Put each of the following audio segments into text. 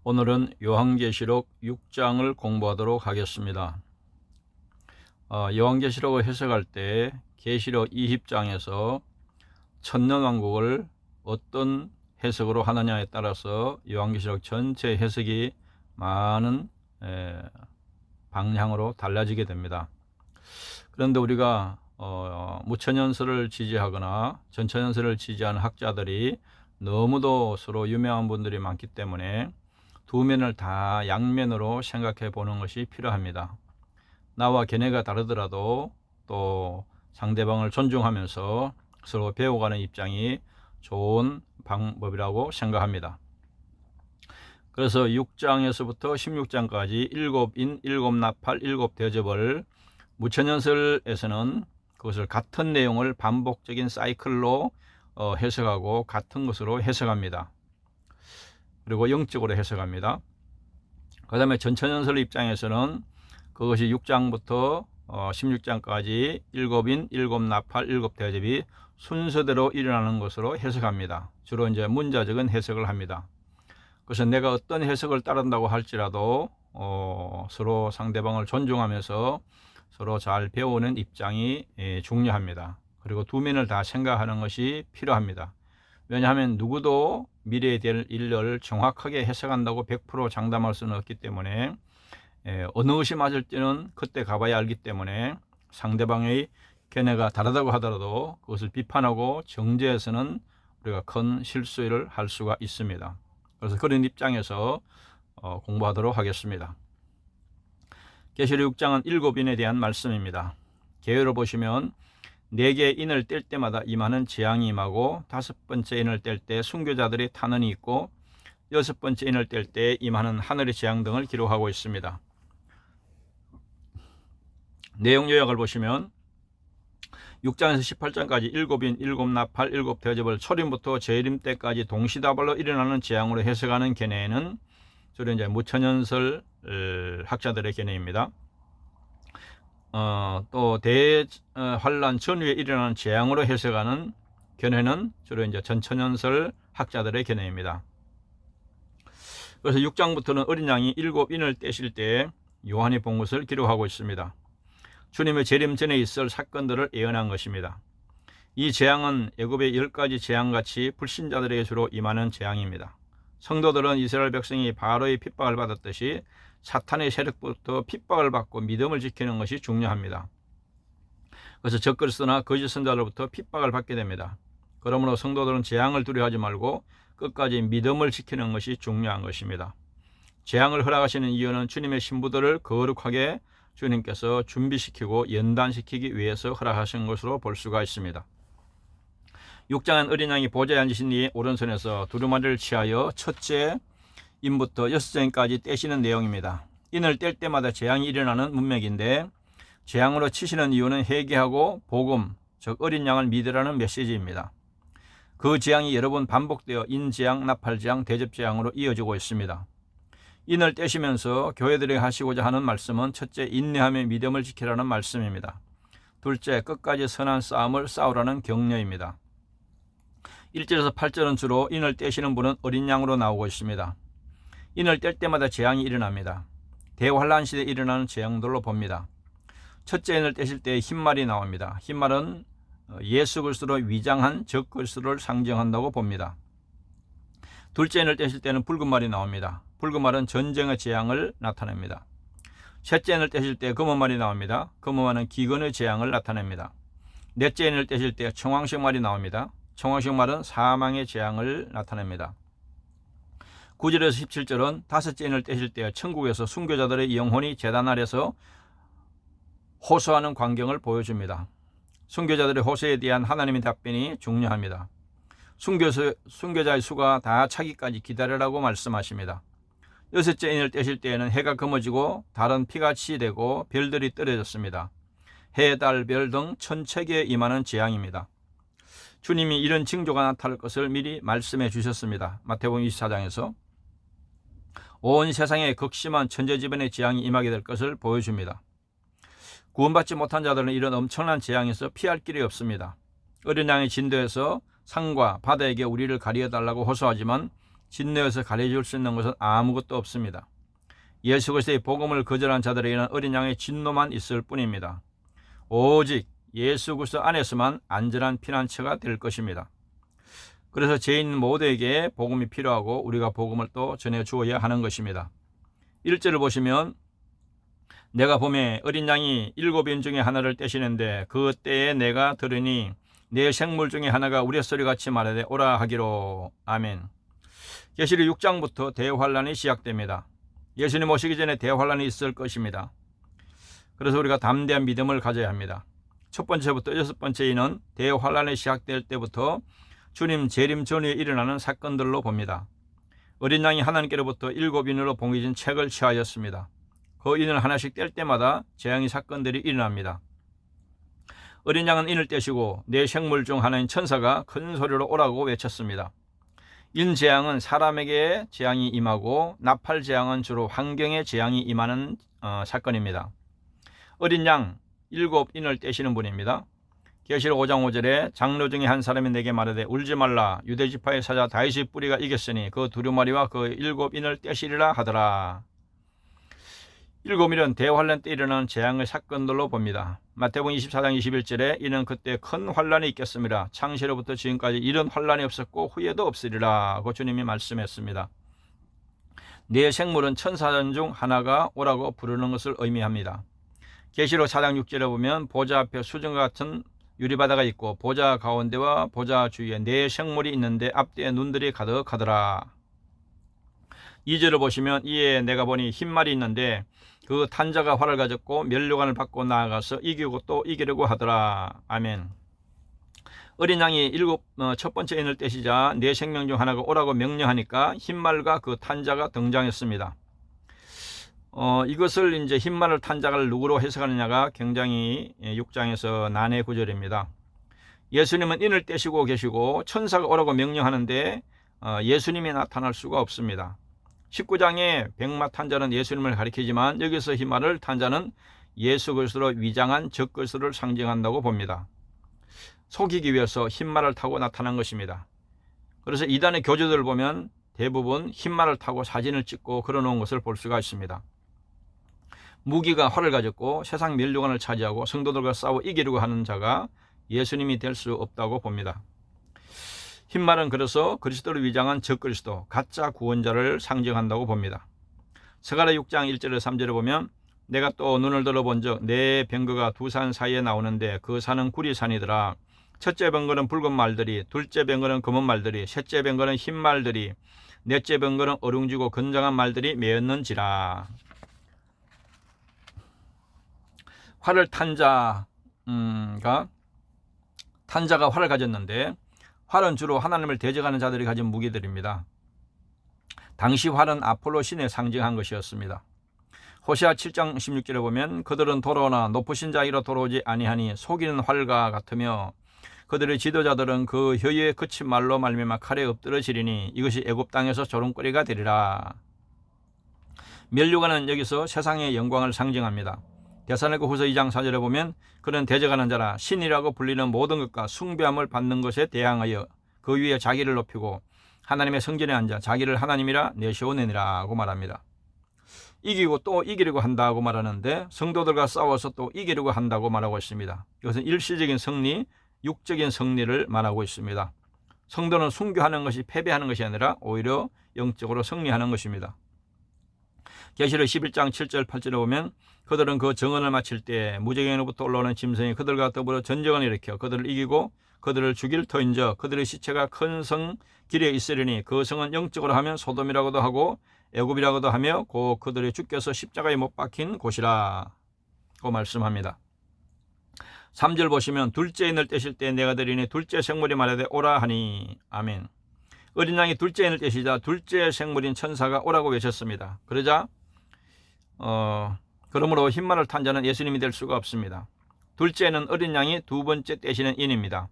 오늘은 요한계시록 6장을 공부하도록 하겠습니다. 요한계시록을 해석할 때 계시록 20장에서 천년왕국을 어떤 해석으로 하느냐에 따라서 요한계시록 전체 해석이 많은 방향으로 달라지게 됩니다. 그런데 우리가 무천년설을 지지하거나 전천년설을 지지하는 학자들이 너무도 서로 유명한 분들이 많기 때문에 두 면을 다 양면으로 생각해 보는 것이 필요합니다. 나와 견해가 다르더라도 또 상대방을 존중하면서 서로 배워가는 입장이 좋은 방법이라고 생각합니다. 그래서 6장에서부터 16장까지 일곱인, 일곱나팔, 일곱대접을 무천년설에서는 그것을 같은 내용을 반복적인 사이클로 해석하고 같은 것으로 해석합니다. 그리고 영적으로 해석합니다. 그 다음에 전천년설 입장에서는 그것이 6장부터 16장까지 일곱인, 일곱나팔, 일곱대접이 순서대로 일어나는 것으로 해석합니다. 주로 이제 문자적인 해석을 합니다. 그래서 내가 어떤 해석을 따른다고 할지라도 서로 상대방을 존중하면서 서로 잘 배우는 입장이 중요합니다. 그리고 두 면을 다 생각하는 것이 필요합니다. 왜냐하면 누구도 미래에 될 일을 정확하게 해석한다고 100% 장담할 수는 없기 때문에 어느 것이 맞을지는 그때 가봐야 알기 때문에 상대방의 견해가 다르다고 하더라도 그것을 비판하고 정죄해서는 우리가 큰 실수를 할 수가 있습니다. 그래서 그런 입장에서 공부하도록 하겠습니다. 계시록 6장은 일곱인에 대한 말씀입니다. 계율을 보시면 4개 인을 뗄 때마다 임하는 재앙이 임하고 5번째 인을 뗄 때 순교자들이 탄원이 있고 6번째 인을 뗄 때 임하는 하늘의 재앙 등을 기록하고 있습니다. 내용 요약을 보시면 6장에서 18장까지 일곱인, 일곱나팔, 일곱대접을 초림부터 재림 때까지 동시다발로 일어나는 재앙으로 해석하는 견해에는 주로 이제 무천년설 학자들의 견해입니다. 또 대환란 전후에 일어나는 재앙으로 해석하는 견해는 주로 이제 전천년설 학자들의 견해입니다. 그래서 6장부터는 어린 양이 일곱인을 떼실 때 요한이 본 것을 기록하고 있습니다. 주님의 재림 전에 있을 사건들을 예언한 것입니다. 이 재앙은 애굽의 10가지 재앙같이 불신자들에게 주로 임하는 재앙입니다. 성도들은 이스라엘 백성이 바로의 핍박을 받았듯이 사탄의 세력부터 핍박을 받고 믿음을 지키는 것이 중요합니다. 그래서 적그리스도나 거짓 선자로부터 핍박을 받게 됩니다. 그러므로 성도들은 재앙을 두려워하지 말고 끝까지 믿음을 지키는 것이 중요한 것입니다. 재앙을 허락하시는 이유는 주님의 신부들을 거룩하게 주님께서 준비시키고 연단시키기 위해서 허락하신 것으로 볼 수가 있습니다. 6장은 어린 양이 보좌에 앉으신 이의 오른손에서 두루마리를 취하여 첫째 인부터 6장까지 떼시는 내용입니다. 인을 뗄 때마다 재앙이 일어나는 문맥인데 재앙으로 치시는 이유는 회개하고 복음, 즉 어린 양을 믿으라는 메시지입니다. 그 재앙이 여러 번 반복되어 인재앙, 나팔재앙, 대접재앙으로 이어지고 있습니다. 인을 떼시면서 교회들에게 하시고자 하는 말씀은 첫째, 인내하며 믿음을 지키라는 말씀입니다. 둘째, 끝까지 선한 싸움을 싸우라는 격려입니다. 1절에서 8절은 주로 인을 떼시는 분은 어린 양으로 나오고 있습니다. 인을 뗄 때마다 재앙이 일어납니다. 대환란 시대에 일어나는 재앙들로 봅니다. 첫째 인을 떼실 때 흰말이 나옵니다. 흰말은 예수 그리스도로 위장한 적그리스도를 상징한다고 봅니다. 둘째 인을 떼실 때는 붉은 말이 나옵니다. 붉은 말은 전쟁의 재앙을 나타냅니다. 셋째 인을 떼실 때 검은 말이 나옵니다. 검은 말은 기근의 재앙을 나타냅니다. 넷째 인을 떼실 때 청황색 말이 나옵니다. 청황색 말은 사망의 재앙을 나타냅니다. 9절에서 17절은 다섯째 인을 떼실 때 천국에서 순교자들의 영혼이 제단 아래서 호소하는 광경을 보여줍니다. 순교자들의 호소에 대한 하나님의 답변이 중요합니다. 순교자의 수가 다 차기까지 기다리라고 말씀하십니다. 여섯째 인을 떼실 때에는 해가 검어지고 달은 피같이 되고 별들이 떨어졌습니다. 해, 달, 별 등 천체계에 임하는 재앙입니다. 주님이 이런 징조가 나타날 것을 미리 말씀해 주셨습니다. 마태복음 24장에서 온 세상에 극심한 천재지변의 재앙이 임하게 될 것을 보여줍니다. 구원받지 못한 자들은 이런 엄청난 재앙에서 피할 길이 없습니다. 어린 양의 진도에서 산과 바다에게 우리를 가리어달라고 호소하지만 진노에서 가려줄 수 있는 것은 아무것도 없습니다. 예수 그리스도의 복음을 거절한 자들에게는 어린 양의 진노만 있을 뿐입니다. 오직 예수 그리스도 안에서만 안전한 피난처가 될 것입니다. 그래서 죄인 모두에게 복음이 필요하고 우리가 복음을 또 전해 주어야 하는 것입니다. 1절을 보시면 내가 봄에 어린 양이 7인 중에 하나를 떼시는데 그 때에 내가 들으니 내 생물 중에 하나가 우레소리같이 말하되 오라 하기로. 아멘. 계시록 6장부터 대환란이 시작됩니다. 예수님 오시기 전에 대환란이 있을 것입니다. 그래서 우리가 담대한 믿음을 가져야 합니다. 첫 번째부터 6번째에는 대환란이 시작될 때부터 주님 재림 전후에 일어나는 사건들로 봅니다. 어린 양이 하나님께로부터 7인으로 봉해진 책을 취하였습니다. 그 인을 하나씩 뗄 때마다 재앙의 사건들이 일어납니다. 어린 양은 인을 떼시고 네 생물 중 하나인 천사가 큰 소리로 오라고 외쳤습니다. 인 재앙은 사람에게 재앙이 임하고 나팔 재앙은 주로 환경에 재앙이 임하는 사건입니다. 어린 양 7인을 떼시는 분입니다. 계시록 5장 5절에 장로 중에 한 사람이 내게 말하되 울지 말라 유대지파의 사자 다윗의 뿌리가 이겼으니 그 두루마리와 그 7인을 떼시리라 하더라. 7일은 대환란 때 일어나는 재앙의 사건들로 봅니다. 마태복음 24장 21절에 이는 그때 큰 환란이 있겠습니다. 창세로부터 지금까지 이런 환란이 없었고 후에도 없으리라 고 주님이 말씀했습니다. 네 생물은 천사전 중 하나가 오라고 부르는 것을 의미합니다. 계시록 4장 6절에 보면 보좌 앞에 수정과 같은 유리바다가 있고 보좌 가운데와 보좌 주위에 네 생물이 있는데 앞뒤에 눈들이 가득하더라. 2절을 보시면 이에 내가 보니 흰말이 있는데 그 탄자가 활을 가졌고 면류관을 받고 나아가서 이기고 또 이기려고 하더라. 아멘. 어린 양이 첫 번째 인을 떼시자 네 생명 중 하나가 오라고 명령하니까 흰말과 그 탄자가 등장했습니다. 이것을 이제 흰말을 탄자를 누구로 해석하느냐가 굉장히 6장에서 난해 구절입니다. 예수님은 인을 떼시고 계시고 천사가 오라고 명령하는데 예수님이 나타날 수가 없습니다. 19장의 백마 탄자는 예수님을 가리키지만 여기서 흰말을 탄자는 예수 그리스도로 위장한 적그리스도를 상징한다고 봅니다. 속이기 위해서 흰말을 타고 나타난 것입니다. 그래서 이단의 교주들을 보면 대부분 흰말을 타고 사진을 찍고 걸어놓은 것을 볼 수가 있습니다. 무기가 활을 가졌고 세상 면류관을 차지하고 성도들과 싸워 이기려고 하는 자가 예수님이 될 수 없다고 봅니다. 흰말은 그래서 그리스도를 위장한 적그리스도, 가짜 구원자를 상징한다고 봅니다. 스가랴 6장 1절에 3절에 보면 내가 또 눈을 들어본즉 내 병거가 두 산 사이에 나오는데 그 산은 구리산이더라. 첫째 병거는 붉은 말들이, 둘째 병거는 검은 말들이, 셋째 병거는 흰 말들이, 넷째 병거는 어룽지고 건장한 말들이 메었는지라. 활을 탄자가 활을 가졌는데 활은 주로 하나님을 대적하는 자들이 가진 무기들입니다. 당시 활은 아폴로 신에 상징한 것이었습니다. 호세아 7장 16절에 보면 그들은 돌아오나 높으신 자이로 돌아오지 아니하니 속이는 활과 같으며 그들의 지도자들은 그 혀에 그친 말로 말미암아 칼에 엎드러지리니 이것이 애굽 땅에서 조롱거리가 되리라. 면류관은 여기서 세상의 영광을 상징합니다. 데살로니가 후서 2장 4절에 보면 그는 대적하는 자라 신이라고 불리는 모든 것과 숭배함을 받는 것에 대항하여 그 위에 자기를 높이고 하나님의 성전에 앉아 자기를 하나님이라 내세우느니라고 말합니다. 이기고 또 이기려고 한다고 말하는데 성도들과 싸워서 또 이기려고 한다고 말하고 있습니다. 이것은 일시적인 승리, 육적인 승리를 말하고 있습니다. 성도는 순교하는 것이 패배하는 것이 아니라 오히려 영적으로 승리하는 것입니다. 계시록 11장 7절 8절에 보면 그들은 그 정언을 마칠 때 무저갱으로부터 올라오는 짐승이 그들과 더불어 전쟁을 일으켜 그들을 이기고 그들을 죽일 터인저 그들의 시체가 큰 성 길에 있으리니 그 성은 영적으로 하면 소돔이라고도 하고 애굽이라고도 하며 곧 그들의 주께서 십자가에 못 박힌 곳이라 고 말씀합니다. 3절 보시면 둘째 인을 떼실 때 내가 들으니 둘째 생물이 말하되 오라 하니. 아멘. 어린 양이 둘째 인을 떼시자 둘째 생물인 천사가 오라고 외쳤습니다. 그러자 그러므로 흰말을 탄 자는 예수님이 될 수가 없습니다. 둘째는 어린 양이 두 번째 떼시는 인입니다.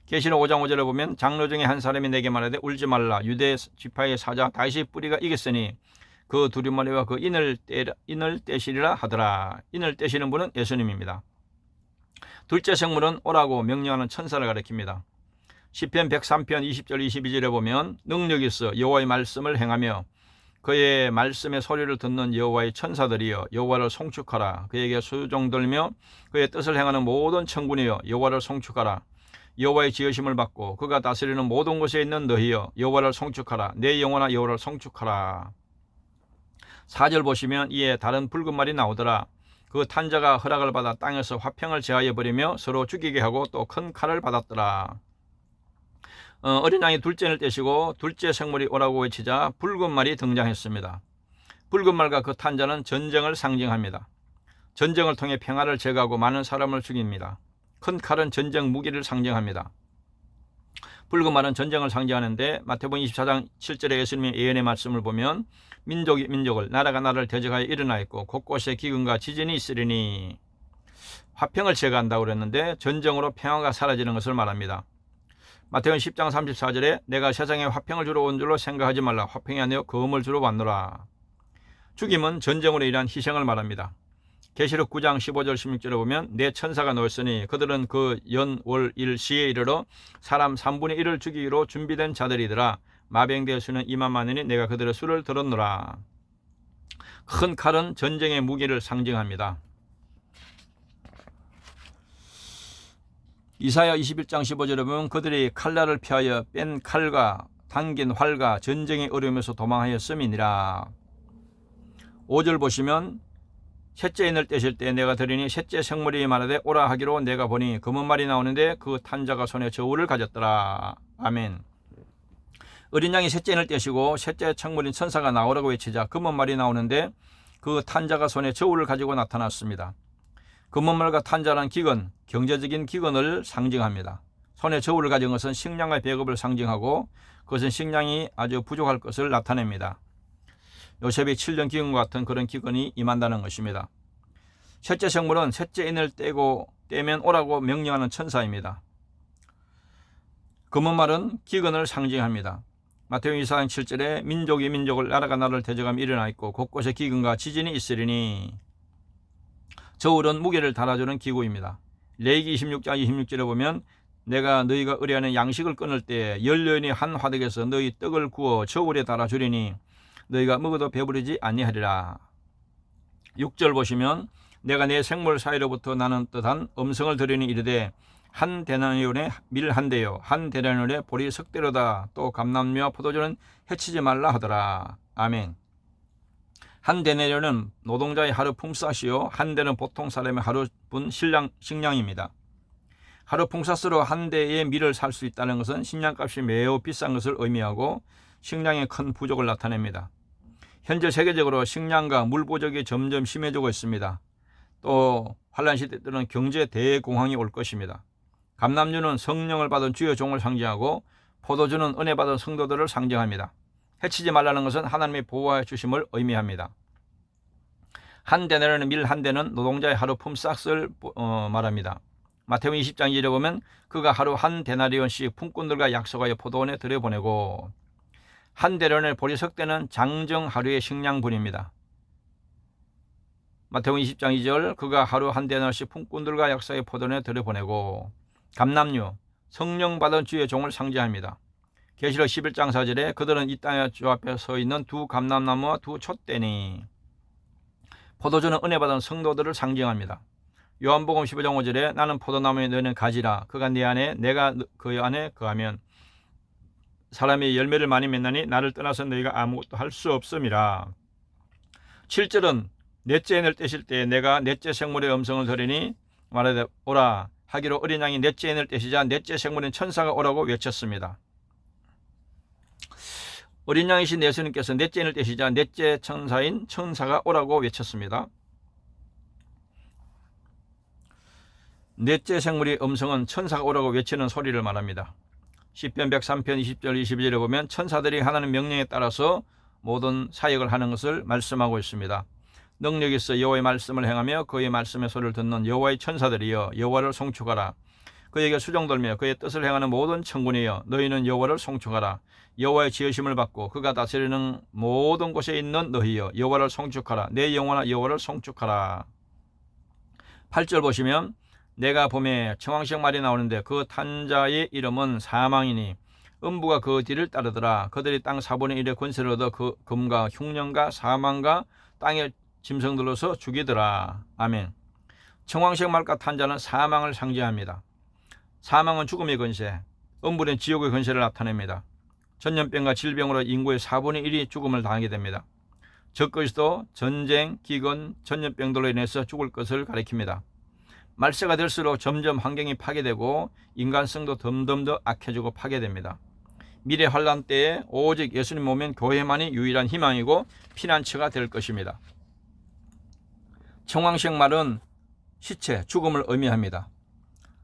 계시록 5장 5절에 보면 장로 중에 한 사람이 내게 말하되 울지 말라 유대 지파의 사자 다윗의 뿌리가 이겼으니 그 두루마리와 그 인을 떼시리라 하더라. 인을 떼시는 분은 예수님입니다. 둘째 생물은 오라고 명령하는 천사를 가리킵니다. 시편 103편 20절 22절에 보면 능력이 있어 여호와의 말씀을 행하며 그의 말씀의 소리를 듣는 여호와의 천사들이여 여호와를 송축하라. 그에게 수종들며 그의 뜻을 행하는 모든 천군이여 여호와를 송축하라. 여호와의 지으심을 받고 그가 다스리는 모든 곳에 있는 너희여 여호와를 송축하라. 내 영혼아 여호와를 송축하라. 4절 보시면 이에 다른 붉은 말이 나오더라. 그 탄자가 허락을 받아 땅에서 화평을 제하여 버리며 서로 죽이게 하고 또 큰 칼을 받았더라. 어린 양이 둘째를 떼시고 둘째 생물이 오라고 외치자 붉은 말이 등장했습니다. 붉은 말과 그 탄자는 전쟁을 상징합니다. 전쟁을 통해 평화를 제거하고 많은 사람을 죽입니다. 큰 칼은 전쟁 무기를 상징합니다. 붉은 말은 전쟁을 상징하는데 마태복음 24장 7절에 예수님의 예언의 말씀을 보면 민족이 민족을 나라가 나라를 대적하여 일어나 있고 곳곳에 기근과 지진이 있으리니 화평을 제거한다고 그랬는데 전쟁으로 평화가 사라지는 것을 말합니다. 마태복음 10장 34절에 내가 세상에 화평을 주러 온 줄로 생각하지 말라. 화평이 아니요 검을 주러 왔노라. 죽임은 전쟁으로 인한 희생을 말합니다. 계시록 9장 15절 16절에 보면 내 천사가 놓였으니 그들은 그 연, 월, 일, 시에 이르러 사람 3분의 1을 죽이기로 준비된 자들이더라. 마병대의 수는 2만만이니 내가 그들의 수를 들었노라. 큰 칼은 전쟁의 무기를 상징합니다. 이사야 21장 15절에 보면 그들이 칼날을 피하여 뺀 칼과 당긴 활과 전쟁의 어려움에서 도망하였음이니라. 5절 보시면 셋째 인을 떼실 때 내가 들으니 셋째 생물이 말하되 오라 하기로 내가 보니 검은 말이 나오는데 그 탄자가 손에 저울을 가졌더라. 아멘. 어린 양이 셋째 인을 떼시고 셋째 생물인 천사가 나오라고 외치자 검은 말이 나오는데 그 탄자가 손에 저울을 가지고 나타났습니다. 검은 말과 탄자란 기근, 경제적인 기근을 상징합니다. 손에 저울을 가진 것은 식량의 배급을 상징하고 그것은 식량이 아주 부족할 것을 나타냅니다. 요셉이 7년 기근과 같은 그런 기근이 임한다는 것입니다. 셋째 생물은 셋째 인을 떼면 오라고 명령하는 천사입니다. 검은 말은 기근을 상징합니다. 마태복음 24장 7절에 민족이 민족을 나라가 나라를 대적하며 일어나 있고 곳곳에 기근과 지진이 있으리니 저울은 무게를 달아주는 기구입니다. 레위기 26장 26절에 보면 내가 너희가 의뢰하는 양식을 끊을 때 열려인이 한 화덕에서 너희 떡을 구워 저울에 달아주리니 너희가 먹어도 배부르지 아니하리라. 6절 보시면 내가 내 생물 사이로부터 나는 뜻한 음성을 들으니 이르되 한 데나리온에 밀 한 대요 한 데나리온에 보리 석 대로다. 또 감람류와 포도주는 해치지 말라 하더라. 아멘. 한 데나리온은 노동자의 하루 품삯이요 한 대는 보통 사람의 하루 분 식량입니다. 하루 품삯으로 한 대의 밀을 살 수 있다는 것은 식량값이 매우 비싼 것을 의미하고 식량의 큰 부족을 나타냅니다. 현재 세계적으로 식량과 물 부족이 점점 심해지고 있습니다. 또 환란 시대 때는 경제 대공황이 올 것입니다. 감람류는 성령을 받은 주의 종을 상징하고 포도주는 은혜 받은 성도들을 상징합니다. 해치지 말라는 것은 하나님의 보호해 주심을 의미합니다. 한 데나리온의 밀 한 대는 노동자의 하루 품삯을 말합니다. 마태복음 20장 2절에 보면 그가 하루 한 데나리온씩 품꾼들과 약속하여 포도원에 들여보내고 한 데나리온의 보리 석 대는 장정 하루의 식량분입니다. 마태복음 20장 2절 그가 하루 한 데나리온씩 품꾼들과 약속하여 포도원에 들여보내고 감람류 성령 받은 주의 종을 상징합니다. 계시록 11장 4절에 그들은 이 땅의 주 앞에 서 있는 두 감람나무와 두 촛대니 포도주는 은혜 받은 성도들을 상징합니다. 요한복음 15장 5절에 나는 포도나무에 너는 가지라 그가 네 안에 내가 그 안에 거하면 사람이 열매를 많이 맺나니 나를 떠나서 너희가 아무것도 할 수 없음이라. 7절은 넷째 인을 떼실 때 내가 넷째 생물의 음성을 들으니 말하되 오라 하기로 어린 양이 넷째 인을 떼시자 넷째 생물인 천사가 오라고 외쳤습니다. 어린 양이신 예수님께서 넷째 인을 떼시자 넷째 천사인 천사가 오라고 외쳤습니다. 넷째 생물의 음성은 천사가 오라고 외치는 소리를 말합니다. 시편 103편 20절 22절에 보면 천사들이 하나님 명령에 따라서 모든 사역을 하는 것을 말씀하고 있습니다. 능력이 있어 여호와의 말씀을 행하며 그의 말씀의 소리를 듣는 여호와의 천사들이여 여호와를 송축하라. 그에게 수종들며 그의 뜻을 행하는 모든 천군이여 너희는 여호와를 송축하라. 여호와의 지으심을 받고 그가 다스리는 모든 곳에 있는 너희여 여호와를 송축하라. 내 영혼아 여호와를 송축하라. 8절 보시면 내가 봄에 청황색 말이 나오는데 그 탄 자의 이름은 사망이니 음부가 그 뒤를 따르더라. 그들이 땅 4분의 1의 권세를 얻어 그 금과 흉년과 사망과 땅의 짐승들로서 죽이더라. 아멘. 청황색 말과 탄 자는 사망을 상징합니다. 사망은 죽음의 권세, 음부는 지옥의 권세를 나타냅니다. 전염병과 질병으로 인구의 4분의 1이 죽음을 당하게 됩니다. 적그리스도, 전쟁, 기근, 전염병들로 인해서 죽을 것을 가리킵니다. 말세가 될수록 점점 환경이 파괴되고 인간성도 덤덤 더 악해지고 파괴됩니다. 미래 환란 때에 오직 예수님 오면 교회만이 유일한 희망이고 피난처가 될 것입니다. 청황색 말은 시체, 죽음을 의미합니다.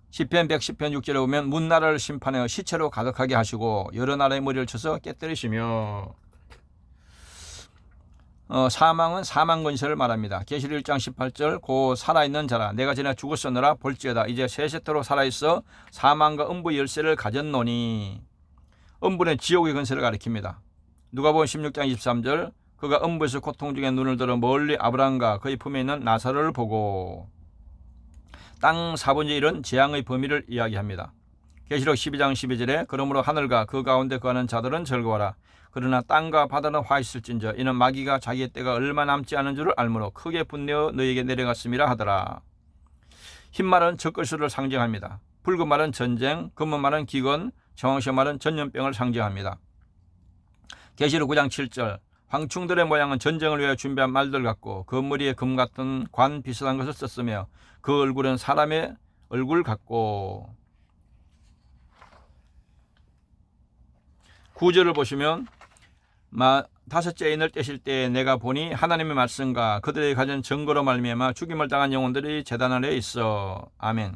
시편 110편 6절에 보면 문나라를 심판하여 시체로 가득하게 하시고 여러 나라의 머리를 쳐서 깨뜨리시며, 사망은 사망 권세를 말합니다. 계시록 1장 18절 고 살아있는 자라 내가 전에 죽었으느라 볼지어다 이제 세세토록 살아있어 사망과 음부 열쇠를 가졌노니. 음부는 지옥의 권세를 가리킵니다. 누가복음 16장 23절 그가 음부에서 고통 중에 눈을 들어 멀리 아브라함과 그의 품에 있는 나사로를 보고. 땅 4분의 1은 재앙의 범위를 이야기합니다. 계시록 12장 12절에 그러므로 하늘과 그 가운데 거하는 자들은 즐거워라. 그러나 땅과 바다는 화 있을진저 이는 마귀가 자기의 때가 얼마 남지 않은 줄을 알므로 크게 분내어 너희에게 내려갔음이라 하더라. 흰 말은 적그리스도를 상징합니다. 붉은 말은 전쟁, 검은 말은 기근, 청황색 말은 전염병을 상징합니다. 계시록 9장 7절 황충들의 모양은 전쟁을 위해 준비한 말들 같고 그 머리에 금 같은 관 비슷한 것을 썼으며 그 얼굴은 사람의 얼굴 같고. 9절을 보시면 다섯째 인을 떼실 때 내가 보니 하나님의 말씀과 그들의 가진 증거로 말미암아 죽임을 당한 영혼들이 제단 아래에 있어. 아멘.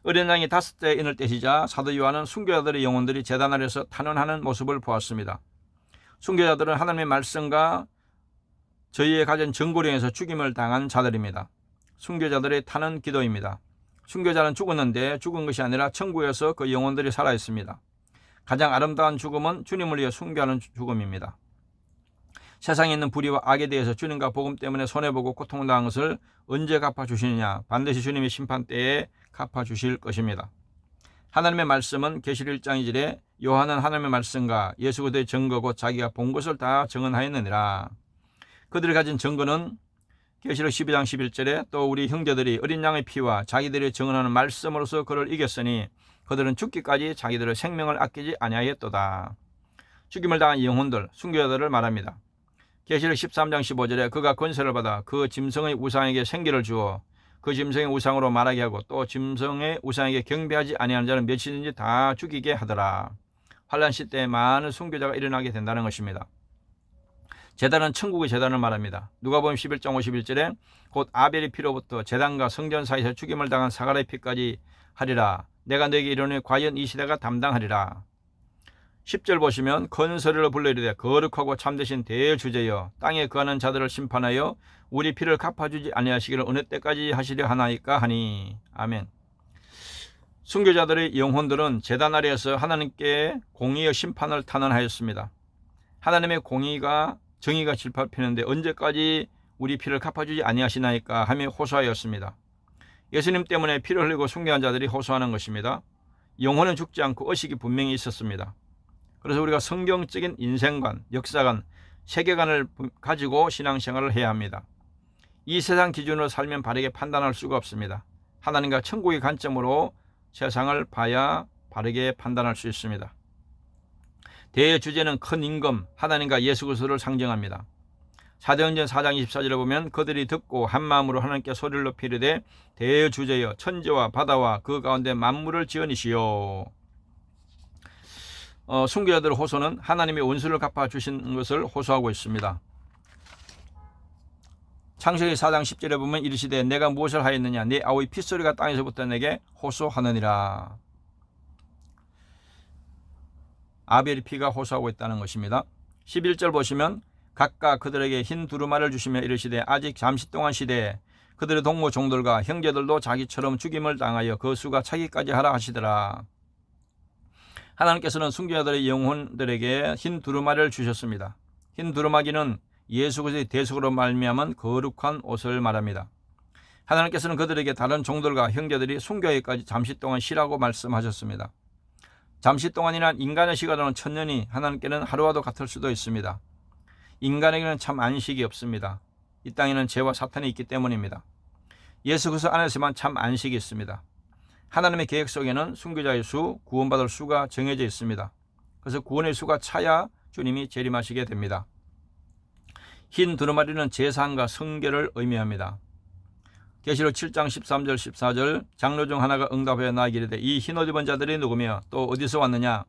어린 양이 다섯째 인을 떼시자 사도 요한은 순교자들의 영혼들이 제단 아래에서 탄원하는 모습을 보았습니다. 순교자들은 하나님의 말씀과 저희의 가진 증거로 인해서 죽임을 당한 자들입니다. 순교자들의 탄원 기도입니다. 순교자는 죽었는데 죽은 것이 아니라 천국에서 그 영혼들이 살아있습니다. 가장 아름다운 죽음은 주님을 위해 순교하는 죽음입니다. 세상에 있는 불의와 악에 대해서 주님과 복음 때문에 손해보고 고통당한 것을 언제 갚아주시느냐? 반드시 주님의 심판 때에 갚아주실 것입니다. 하나님의 말씀은 계시록 1장 2절에 요한은 하나님의 말씀과 예수 그리스도의 증거고 자기가 본 것을 다 증언하였느니라. 그들이 가진 증거는 계시록 12장 11절에 또 우리 형제들이 어린 양의 피와 자기들이 증언하는 말씀으로서 그를 이겼으니 그들은 죽기까지 자기들의 생명을 아끼지 아니하였도다. 죽임을 당한 영혼들, 순교자들을 말합니다. 계시록 13장 15절에 그가 권세를 받아 그 짐승의 우상에게 생기를 주어 그 짐승의 우상으로 말하게 하고 또 짐승의 우상에게 경배하지 아니하는 자는 몇이든지 다 죽이게 하더라. 환란 시대에 많은 순교자가 일어나게 된다는 것입니다. 제단은 천국의 제단을 말합니다. 누가복음 11장 51절에 곧 아벨의 피로부터 제단과 성전 사이에서 죽임을 당한 사가랴의 피까지 하리라. 내가 너에게 이르노니 과연 이 시대가 담당하리라. 10절 보시면 건설을 불러 이르되 거룩하고 참되신 대주제여 땅에 거하는 자들을 심판하여 우리 피를 갚아주지 아니하시기를 어느 때까지 하시려 하나이까 하니. 아멘. 순교자들의 영혼들은 제단 아래에서 하나님께 공의의 심판을 탄원하였습니다. 하나님의 공의가 정의가 질밟히는데 언제까지 우리 피를 갚아주지 아니하시나이까 하며 호소하였습니다. 예수님 때문에 피를 흘리고 순교한 자들이 호소하는 것입니다. 영혼은 죽지 않고 의식이 분명히 있었습니다. 그래서 우리가 성경적인 인생관, 역사관, 세계관을 가지고 신앙생활을 해야 합니다. 이 세상 기준으로 살면 바르게 판단할 수가 없습니다. 하나님과 천국의 관점으로 세상을 봐야 바르게 판단할 수 있습니다. 대주제는 큰 임금, 하나님과 예수 그리스도를 상징합니다. 사도행전 4장 24절에 보면 그들이 듣고 한마음으로 하나님께 소리를 높이 이르되 대주제여 천지와 바다와 그 가운데 만물을 지으시오. 순교자들의 호소는 하나님의 원수를 갚아주신 것을 호소하고 있습니다. 창세기 4장 10절에 보면 이르시되 내가 무엇을 하였느냐 내 아우의 핏소리가 땅에서부터 내게 호소하느니라. 아벨의 피가 호소하고 있다는 것입니다. 11절 보시면 각각 그들에게 흰 두루마리를 주시며 이르시되 아직 잠시 동안 시대에 그들의 동무 종들과 형제들도 자기처럼 죽임을 당하여 그 수가 차기까지 하라 하시더라. 하나님께서는 순교자들의 영혼들에게 흰 두루마리를 주셨습니다. 흰 두루마기는 예수 그리스도의 대속으로 말미암은 거룩한 옷을 말합니다. 하나님께서는 그들에게 다른 종들과 형제들이 순교하기까지 잠시 동안 쉬라고 말씀하셨습니다. 잠시 동안이란 인간의 시간으로는 천년이 하나님께는 하루와도 같을 수도 있습니다. 인간에게는 참 안식이 없습니다. 이 땅에는 죄와 사탄이 있기 때문입니다. 예수 그리스도 안에서만 참 안식이 있습니다. 하나님의 계획 속에는 순교자의 수, 구원받을 수가 정해져 있습니다. 그래서 구원의 수가 차야 주님이 재림하시게 됩니다. 흰 두루마리는 제사함과 성결을 의미합니다. 계시록 7장 13절 14절 장로 중 하나가 응답하여 나에게 이르되 이 흰옷 입은 자들이 누구며 또 어디서 왔느냐?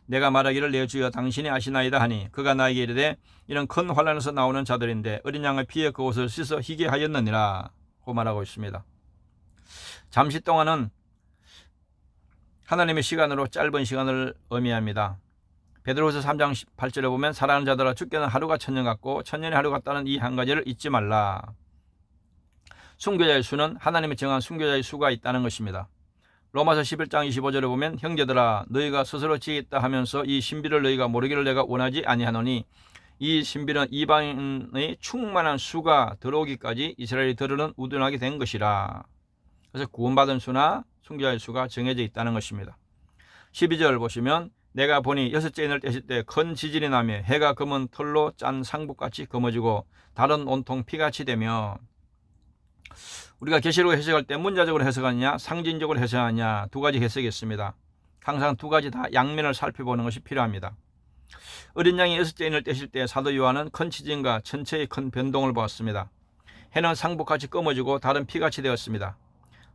내가 말하기를 내 주여 당신이 아시나이다 하니 그가 나에게 이르되 이는 큰 환난에서 나오는 자들인데 어린 양의 피에 그 옷을 씻어 희게 하였느니라 고 말하고 있습니다. 잠시 동안은 하나님의 시간으로 짧은 시간을 의미합니다. 베드로후서 3장 8절에 보면 사랑하는 자들아 주께는 하루가 천년 같고 천년이 하루 같다는 이 한 가지를 잊지 말라. 순교자의 수는 하나님이 정한 순교자의 수가 있다는 것입니다. 로마서 11장 25절에 보면 형제들아 너희가 스스로 지겠다 하면서 이 신비를 너희가 모르기를 내가 원하지 아니하노니 이 신비는 이방인의 충만한 수가 들어오기까지 이스라엘이 들으는 우둔하게 된 것이라. 그래서 구원받은 수나 순교자의 수가 정해져 있다는 것입니다. 12절 보시면 내가 보니 여섯째 인을 떼실 때 큰 지진이 나며 해가 검은 털로 짠 상북같이 검어지고 달은 온통 피같이 되며, 우리가 계시록을 해석할 때 문자적으로 해석하느냐 상징적으로 해석하느냐 두 가지 해석이 있습니다. 항상 두 가지 다 양면을 살펴보는 것이 필요합니다. 어린 양이 여섯째 인을 떼실 때 사도 요한은 큰 지진과 천체의 큰 변동을 보았습니다. 해는 상북같이 검어지고 달은 피같이 되었습니다.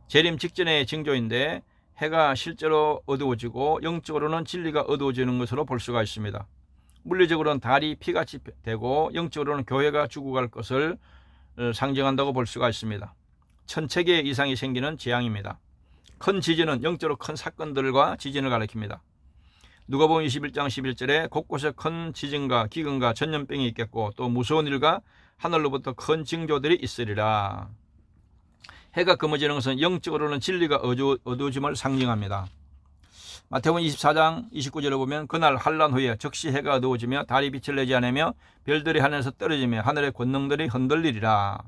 재림 직전의 징조인데 해가 실제로 어두워지고 영적으로는 진리가 어두워지는 것으로 볼 수가 있습니다. 물리적으로는 달이 피같이 되고 영적으로는 교회가 죽어갈 것을 상징한다고 볼 수가 있습니다. 천체계의 이상이 생기는 재앙입니다. 큰 지진은 영적으로 큰 사건들과 지진을 가리킵니다. 누가복음 21장 11절에 곳곳에 큰 지진과 기근과 전염병이 있겠고 또 무서운 일과 하늘로부터 큰 징조들이 있으리라. 해가 검어지는 것은 영적으로는 진리가 어두워짐을 상징합니다. 마태복음 24장 29절에 보면 그날 환란 후에 즉시 해가 어두워지며 달이 빛을 내지 않으며 별들이 하늘에서 떨어지며 하늘의 권능들이 흔들리리라.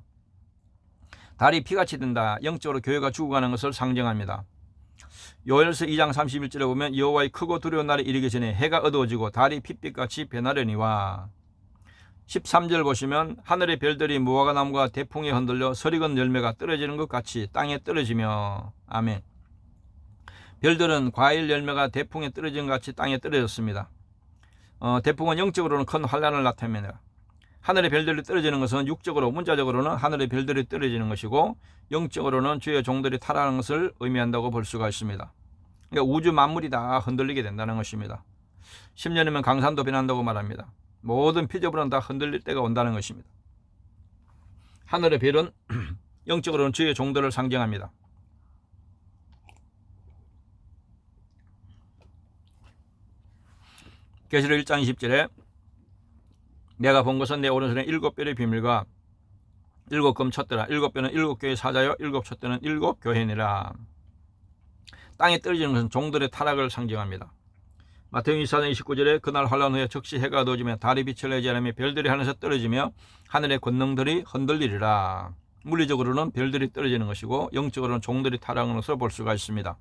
달이 피같이 된다. 영적으로 교회가 죽어가는 것을 상징합니다. 요엘서 2장 31절에 보면 여호와의 크고 두려운 날이 이르기 전에 해가 어두워지고 달이 핏빛같이 변하려니와. 13절 보시면 하늘의 별들이 무화과나무가 대풍에 흔들려 설익은 열매가 떨어지는 것 같이 땅에 떨어지며. 아멘. 별들은 과일 열매가 대풍에 떨어지는 것 같이 땅에 떨어졌습니다. 대풍은 영적으로는 큰 환란을 나타냅니다. 하늘의 별들이 떨어지는 것은 육적으로 문자적으로는 하늘의 별들이 떨어지는 것이고 영적으로는 주의 종들이 타락하는 것을 의미한다고 볼 수가 있습니다. 그러니까 우주 만물이 다 흔들리게 된다는 것입니다. 10년이면 강산도 변한다고 말합니다. 모든 피조물은 다 흔들릴 때가 온다는 것입니다. 하늘의 별은 영적으로는 주의 종들을 상징합니다. 계시록 1장 20절에 내가 본 것은 내 오른손에 7별의 비밀과 7금 쳤더라. 7별은 7교회 사자요 7촛대는 7교회니라. 땅에 떨어지는 것은 종들의 타락을 상징합니다. 마태복음 24장 29절에 그날 환란 후에 즉시 해가 어두워지며 달이 빛을 내지 않으며 별들이 하늘에서 떨어지며 하늘의 권능들이 흔들리리라. 물리적으로는 별들이 떨어지는 것이고 영적으로는 종들이 타락하는 것을 볼 수가 있습니다.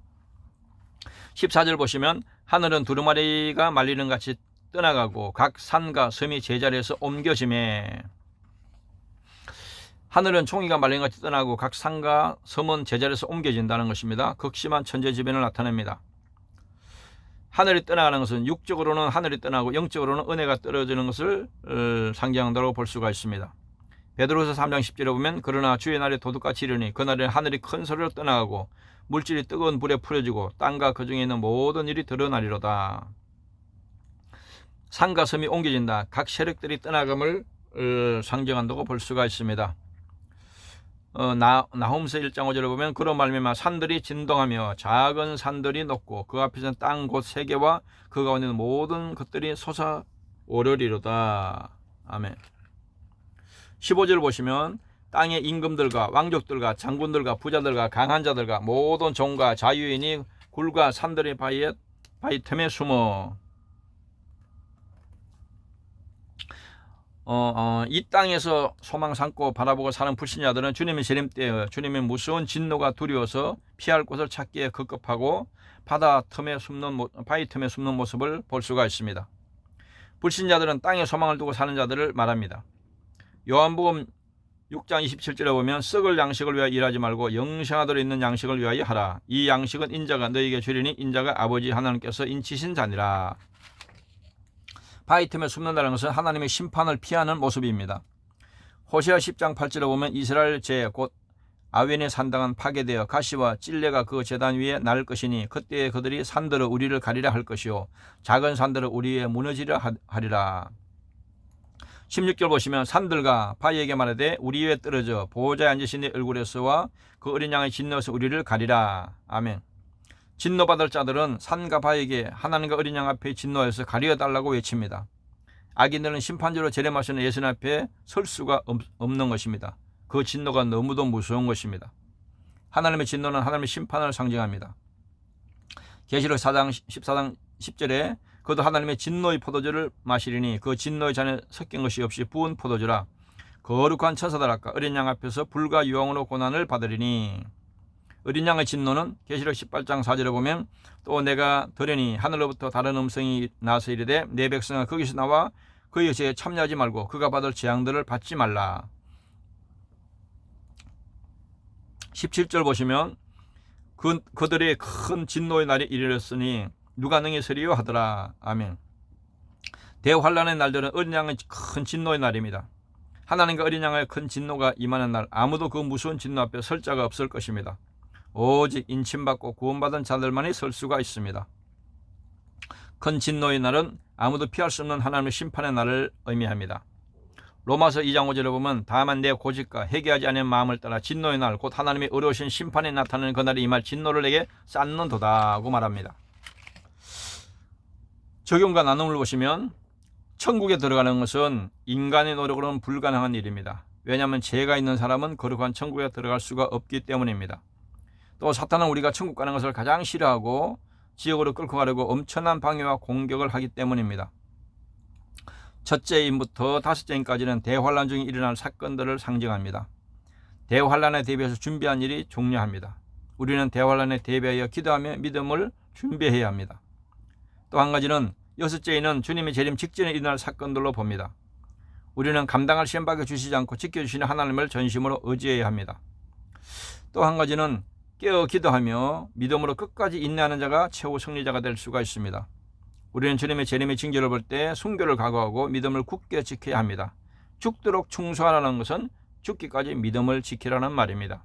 14절 보시면 하늘은 두루마리가 말리는 같이 떠나가고 각 산과 섬이 제자리에서 옮겨지매. 하늘은 총이가 말린 같이 떠나고 각 산과 섬은 제자리에서 옮겨진다는 것입니다. 극심한 천재지변을 나타냅니다. 하늘이 떠나가는 것은 육적으로는 하늘이 떠나고 영적으로는 은혜가 떨어지는 것을 상징한다고 볼 수가 있습니다. 베드로후서 3장 10절에 보면 그러나 주의 날이 도둑같이 이르니 그날에 하늘이 큰 소리로 떠나가고 물질이 뜨거운 불에 풀어지고 땅과 그 중에 있는 모든 일이 드러나리로다. 산과 섬이 옮겨진다. 각 세력들이 떠나감을 상징한다고 볼 수가 있습니다. 나홈서 1장 5절에 보면 그로 말미암아 산들이 진동하며 작은 산들이 높고 그 앞에서는 땅 곧 세계와 그 가운데 있는 모든 것들이 솟아오르리로다. 아멘. 15절 보시면 땅의 임금들과 왕족들과 장군들과 부자들과 강한 자들과 모든 종과 자유인이 굴과 산들의 바위 틈에 숨어. 이 땅에서 소망 삼고 바라보고 사는 불신자들은 주님의 재림 때 주님의 무서운 진노가 두려워서 피할 곳을 찾기에 급급하고 바위 틈에 숨는 모습을 볼 수가 있습니다. 불신자들은 땅에 소망을 두고 사는 자들을 말합니다. 요한복음 6장 27절에 보면 썩을 양식을 위하여 일하지 말고 영생하도록 있는 양식을 위하여 하라. 이 양식은 인자가 너희에게 주리니 인자가 아버지 하나님께서 인치신 자니라. 바위 틈에 숨는다는 것은 하나님의 심판을 피하는 모습입니다. 호세아 10장 8절에 보면 이스라엘 제 곧 아웬의 산당은 파괴되어 가시와 찔레가 그 제단 위에 날 것이니 그때에 그들이 산들어 우리를 가리라 할 것이요 작은 산들어 우리 위에 무너지려 하리라. 16절 보시면 산들과 바위에게 말하되 우리 위에 떨어져 보호자에 앉으신 네 얼굴에서와 그 어린 양의 진노에서 우리를 가리라. 아멘. 진노받을 자들은 산과 바위에게 하나님과 어린 양 앞에 진노해서 가려달라고 외칩니다. 악인들은 심판주로 재림하시는 예수님 앞에 설 수가 없는 것입니다. 그 진노가 너무도 무서운 것입니다. 하나님의 진노는 하나님의 심판을 상징합니다. 계시록 4장 14장 10절에 그도 하나님의 진노의 포도주를 마시리니 그 진노의 잔에 섞인 것이 없이 부은 포도주라. 거룩한 천사들 앞과 어린 양 앞에서 불과 유황으로 고난을 받으리니. 어린 양의 진노는 계시록 18장 4절에 보면 또 내가 들으니 하늘로부터 다른 음성이 나서 이르되 내 백성아 거기서 나와 그의 의지에 참여하지 말고 그가 받을 재앙들을 받지 말라. 17절 보시면 그들의 큰 진노의 날이 이르렀으니 누가 능히 서리요 하더라. 아멘. 대환란의 날들은 어린 양의 큰 진노의 날입니다. 하나님과 어린 양의 큰 진노가 임하는 날 아무도 그 무서운 진노 앞에 설 자가 없을 것입니다. 오직 인침받고 구원받은 자들만이 설 수가 있습니다. 큰 진노의 날은 아무도 피할 수 없는 하나님의 심판의 날을 의미합니다. 로마서 2장 5절에 보면 다만 내 고집과 회개하지 않은 마음을 따라 진노의 날 곧 하나님의 어려우신 심판이 나타나는 그날에 임할 진노를 내게 쌓는도다 고 말합니다. 적용과 나눔을 보시면 천국에 들어가는 것은 인간의 노력으로는 불가능한 일입니다. 왜냐하면 죄가 있는 사람은 거룩한 천국에 들어갈 수가 없기 때문입니다. 또 사탄은 우리가 천국 가는 것을 가장 싫어하고 지옥으로 끌고 가려고 엄청난 방해와 공격을 하기 때문입니다. 첫째 인부터 다섯째 인까지는 대환란 중에 일어날 사건들을 상징합니다. 대환란에 대비해서 준비한 일이 중요합니다. 우리는 대환란에 대비하여 기도하며 믿음을 준비해야 합니다. 또 한 가지는 여섯째 인은 주님의 재림 직전에 일어날 사건들로 봅니다. 우리는 감당할 시험밖에 주시지 않고 지켜주시는 하나님을 전심으로 의지해야 합니다. 또 한 가지는 깨어 기도하며 믿음으로 끝까지 인내하는 자가 최후 승리자가 될 수가 있습니다. 우리는 주님의 재림의 징조를 볼 때 순교를 각오하고 믿음을 굳게 지켜야 합니다. 죽도록 충성하라는 것은 죽기까지 믿음을 지키라는 말입니다.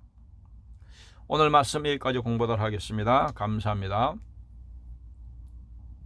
오늘 말씀 여기까지 공부하도록 하겠습니다. 감사합니다.